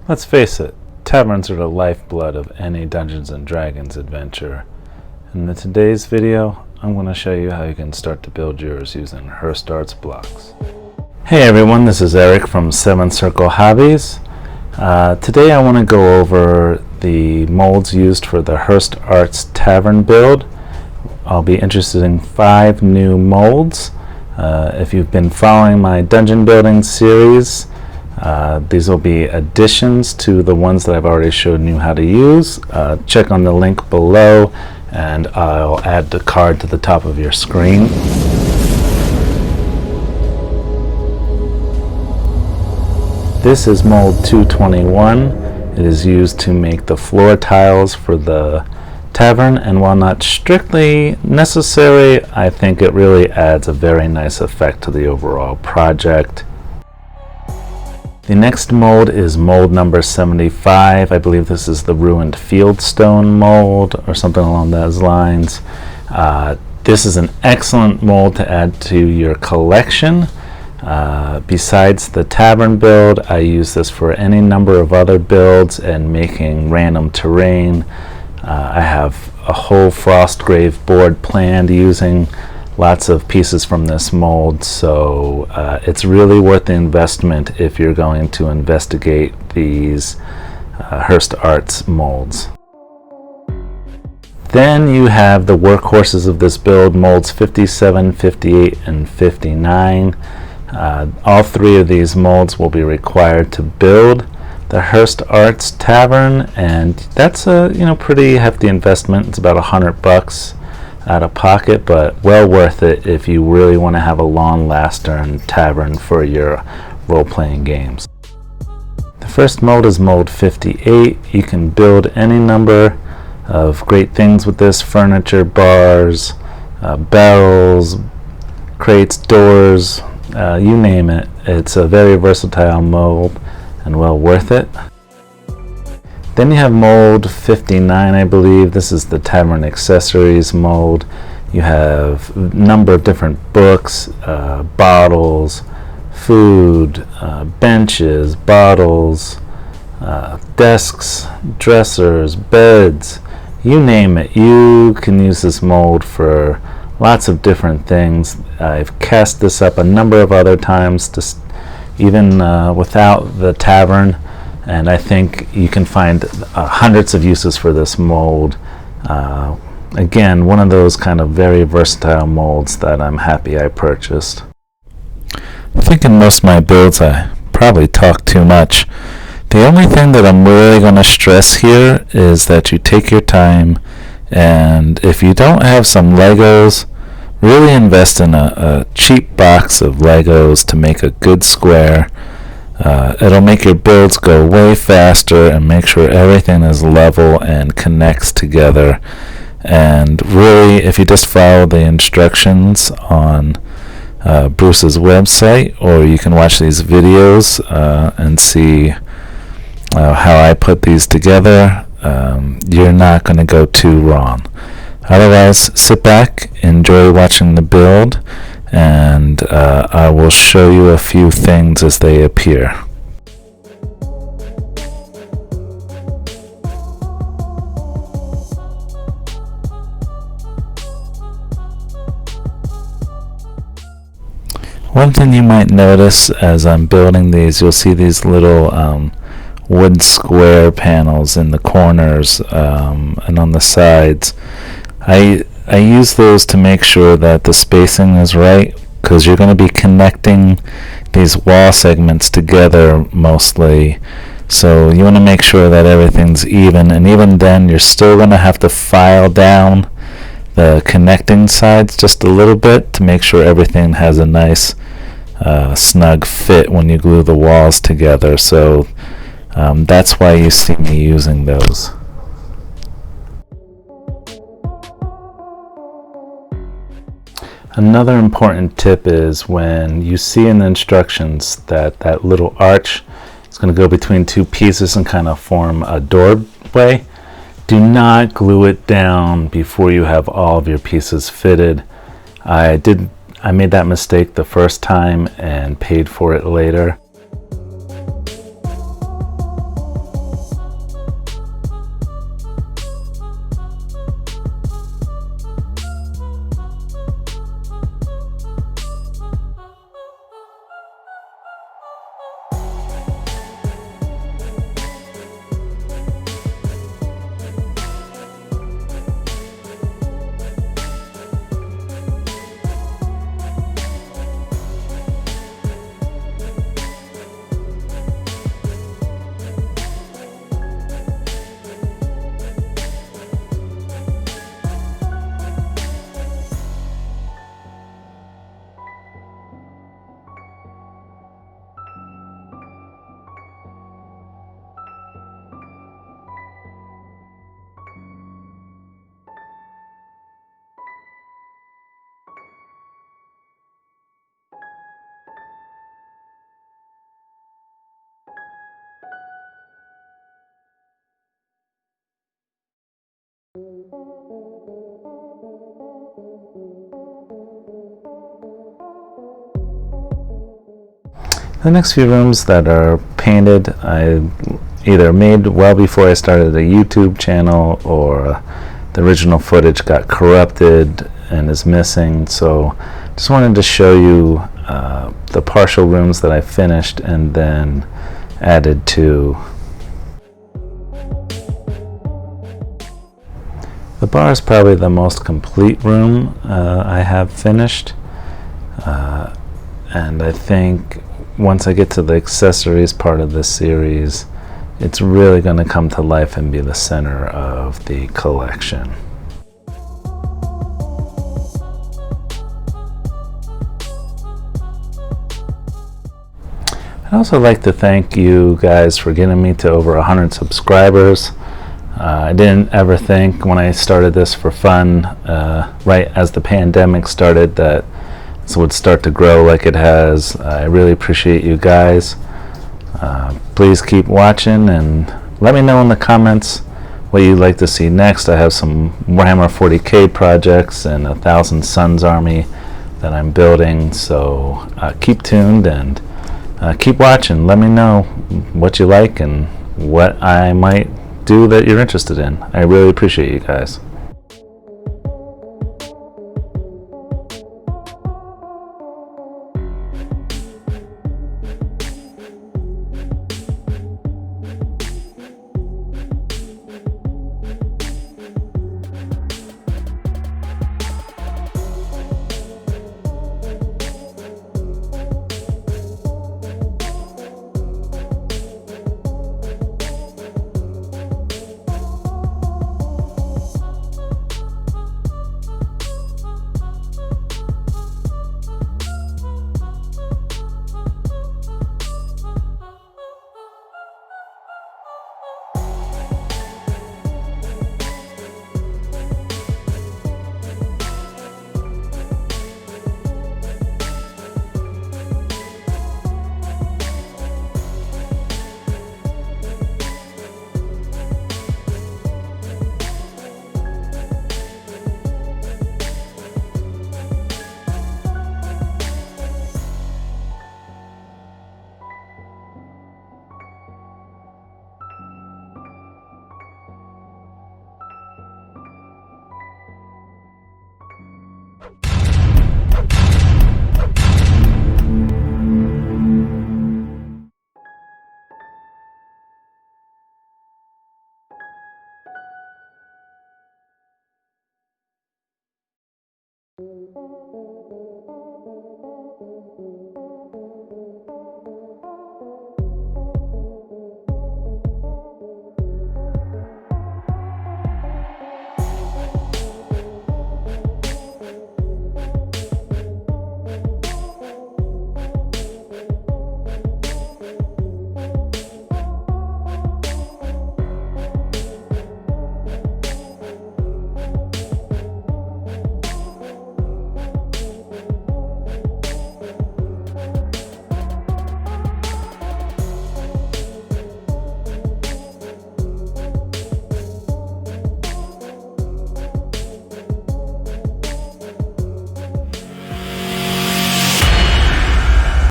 Let's face it, taverns are the lifeblood of any Dungeons & Dragons adventure. In today's video, I'm going to show you how you can start to build yours using Hirst Arts blocks. Hey everyone, this is Eric from 7th Circle Hobbies. Today I want to go over the molds used for the Hirst Arts Tavern Build. I'll be interested in 5 new molds. If you've been following my dungeon building series, these will be additions to the ones that I've already showed you how to use. Check on the link below and I'll add the card to the top of your screen. This is mold 221. It is used to make the floor tiles for the tavern, and while not strictly necessary, I think it really adds a very nice effect to the overall project. The next mold is mold number 75. I believe this is the ruined fieldstone mold or something along those lines. This is an excellent mold to add to your collection. Besides the tavern build, I use this for any number of other builds and making random terrain. I have a whole Frostgrave board planned using lots of pieces from this mold, so it's really worth the investment if you're going to investigate these Hirst Arts molds. Then you have the workhorses of this build, molds 57, 58, and 59. All 3 of these molds will be required to build the Hirst Arts Tavern, and that's a pretty hefty investment. It's about $100 out of pocket, but well worth it if you really want to have a long-lasting tavern for your role-playing games. The first mold is mold 58. You can build any number of great things with this: furniture, bars, barrels, crates, doors, you name it. It's a very versatile mold and well worth it. Then you have mold 59, I believe. This is the tavern accessories mold. You have a number of different books, bottles, food, benches, bottles, desks, dressers, beds, you name it. You can use this mold for lots of different things. I've cast this up a number of other times, even without the tavern, and I think you can find hundreds of uses for this mold. Again, one of those kind of very versatile molds that I'm happy I purchased. I think in most of my builds I probably talk too much. The only thing that I'm really going to stress here is that you take your time, and if you don't have some Legos, really invest in a cheap box of Legos to make a good square. It'll make your builds go way faster and make sure everything is level and connects together. And really, if you just follow the instructions on Bruce's website, or you can watch these videos and see how I put these together, you're not going to go too wrong. Otherwise, sit back, enjoy watching the build, and I will show you a few things as they appear. One thing you might notice as I'm building these, you'll see these little wood square panels in the corners and on the sides. I use those to make sure that the spacing is right, because you're going to be connecting these wall segments together mostly, so you want to make sure that everything's even, and even then you're still going to have to file down the connecting sides just a little bit to make sure everything has a nice snug fit when you glue the walls together. So that's why you see me using those. Another important tip is when you see in the instructions that that little arch is going to go between 2 pieces and kind of form a doorway, do not glue it down before you have all of your pieces fitted. I made that mistake the first time and paid for it later. The next few rooms that are painted, I either made well before I started a YouTube channel, or the original footage got corrupted and is missing. So just wanted to show you the partial rooms that I finished and then added to. The bar is probably the most complete room I have finished, and I think once I get to the accessories part of this series, it's really going to come to life and be the center of the collection. I'd also like to thank you guys for getting me to over 100 subscribers. I didn't ever think when I started this for fun, right as the pandemic started, that this would start to grow like it has. I really appreciate you guys. Please keep watching and let me know in the comments what you'd like to see next. I have some Warhammer 40k projects and 1,000 Suns army that I'm building, so keep tuned and keep watching. Let me know what you like and what I might do that you're interested in. I really appreciate you guys.